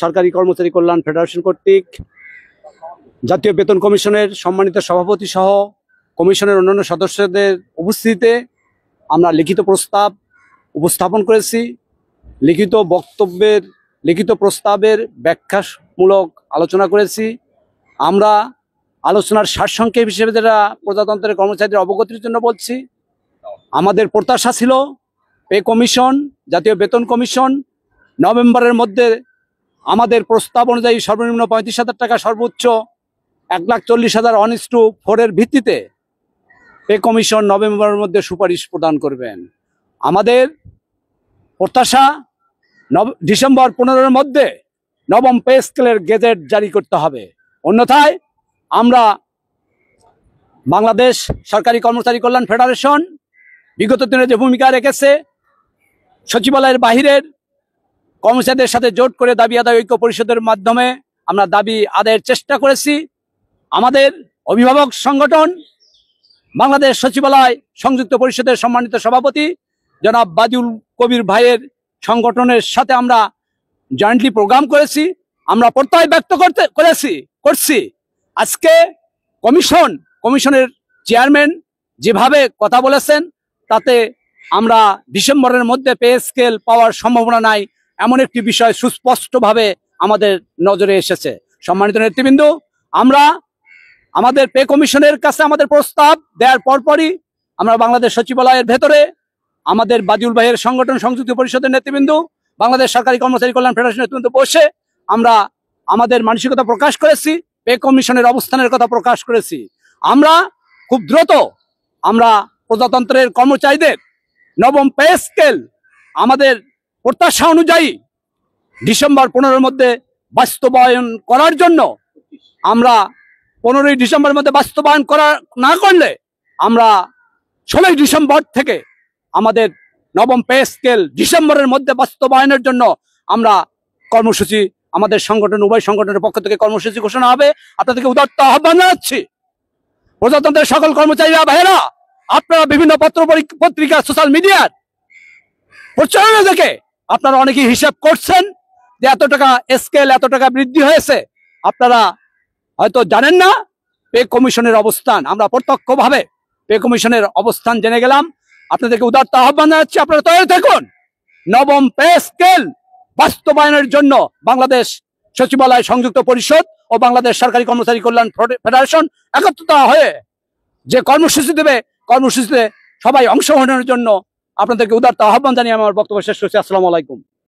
সরকারি কর্মচারী কল্যাণ ফেডারেশন কর্তৃক জাতীয় বেতন কমিশনের সম্মানিত সভাপতি সহ কমিশনের অন্যান্য সদস্যদের উপস্থিতিতে আমরা লিখিত প্রস্তাব উপস্থাপন করেছি। লিখিত প্রস্তাবের ব্যাখ্যামূলক আলোচনা করেছি। আমরা আলোচনার সারসংক্ষেপ হিসেবে যেটা প্রজাতন্ত্রের কর্মচারীদের অবগতির জন্য বলছি, আমাদের প্রত্যাশা ছিল পে কমিশন, জাতীয় বেতন কমিশন নভেম্বরের মধ্যে আমাদের প্রস্তাব অনুযায়ী সর্বনিম্ন 35,000 টাকা, সর্বোচ্চ 1,40,000 1:4 ভিত্তিতে পে কমিশন নভেম্বরের মধ্যে সুপারিশ প্রদান করবেন। আমাদের প্রত্যাশা ডিসেম্বর 15-এর মধ্যে নবম পে স্কেলের গেজেট জারি করতে হবে। অন্যথায় আমরা বাংলাদেশ সরকারি কর্মচারী কল্যাণ ফেডারেশন বিগত দিনে যে ভূমিকা রেখেছে, সচিবালয়ের বাহিরের কর্মচারীদের সাথে জোট করে দাবি আদায় ঐক্য পরিষদের মাধ্যমে আমরা দাবি আদায়ের চেষ্টা করেছি। আমাদের অভিভাবক সংগঠন বাংলাদেশ সচিবালয় সংযুক্ত পরিষদের সম্মানিত সভাপতি জনাব বাদিউল কবির ভাইয়ের সংগঠনের সাথে আমরা জয়েন্টলি প্রোগ্রাম করেছি। আমরা প্রত্যয় ব্যক্ত করছি আজকে কমিশনের চেয়ারম্যান যেভাবে কথা বলেছেন, তাতে আমরা ডিসেম্বরের মধ্যে পে স্কেল পাওয়ার সম্ভাবনা নাই, এমন একটি বিষয় সুস্পষ্টভাবে আমাদের নজরে এসেছে। সম্মানিত নেতৃবৃন্দ, আমরা আমাদের পে কমিশনের কাছে আমাদের প্রস্তাব দেওয়ার পরপরই আমরা বাংলাদেশ সচিবালয়ের ভেতরে আমাদের বাদিউল ভাইয়ের সংগঠন সংযুক্ত পরিষদের নেতৃবৃন্দ, বাংলাদেশ সরকারি কর্মচারী কল্যাণ ফেডারেশন নেতৃবৃন্দ বসে আমরা আমাদের মানসিকতা প্রকাশ করেছি, পে কমিশনের অবস্থানের কথা প্রকাশ করেছি। আমরা খুব দ্রুত আমরা প্রজাতন্ত্রের কর্মচারীদের নবম পে স্কেল আমাদের প্রত্যাশা অনুযায়ী ডিসেম্বর 15-এর মধ্যে বাস্তবায়ন করার জন্য, আমরা 15ই ডিসেম্বরের মধ্যে বাস্তবায়ন না করলে আমরা 16ই ডিসেম্বর থেকে আমাদের নবম পে স্কেল ডিসেম্বরের মধ্যে বাস্তবায়নের জন্য আমরা কর্মসূচি, আমাদের সংগঠন উভয় সংগঠনের পক্ষ থেকে কর্মসূচি ঘোষণা হবে। আপনাদেরকে উদাত্ত আহ্বান জানাচ্ছি, প্রজাতন্ত্রের সকল কর্মচারীরা ভাইয়েরা, আপনারা বিভিন্ন পত্রিকা সোশ্যাল মিডিয়ার প্রচারণা দেখে আপনারা অনেকেই হিসাব করছেন যে এত টাকা স্কেল, এত টাকা বৃদ্ধি হয়েছে। আপনারা হয়তো জানেন না পে কমিশনের অবস্থান। আমরা প্রত্যক্ষভাবে পে কমিশনের অবস্থান জেনে গেলাম। আপনাদেরকে উদাত্ত আহ্বান জানাচ্ছি, আপনারা তৈরি থাকুন। নবম পে স্কেল বাস্তবায়নের জন্য বাংলাদেশ সচিবালয় সংযুক্ত পরিষদ ও বাংলাদেশ সরকারি কর্মচারী কল্যাণ ফেডারেশন একত্রিত হয়ে যে কর্মসূচি দেবে, কর্মসূচিতে সবাই অংশগ্রহণের জন্য আপনাদেরকে উদাত্ত আহ্বান জানিয়ে আমার বক্তব্য শেষ করছি। আসসালামু আলাইকুম।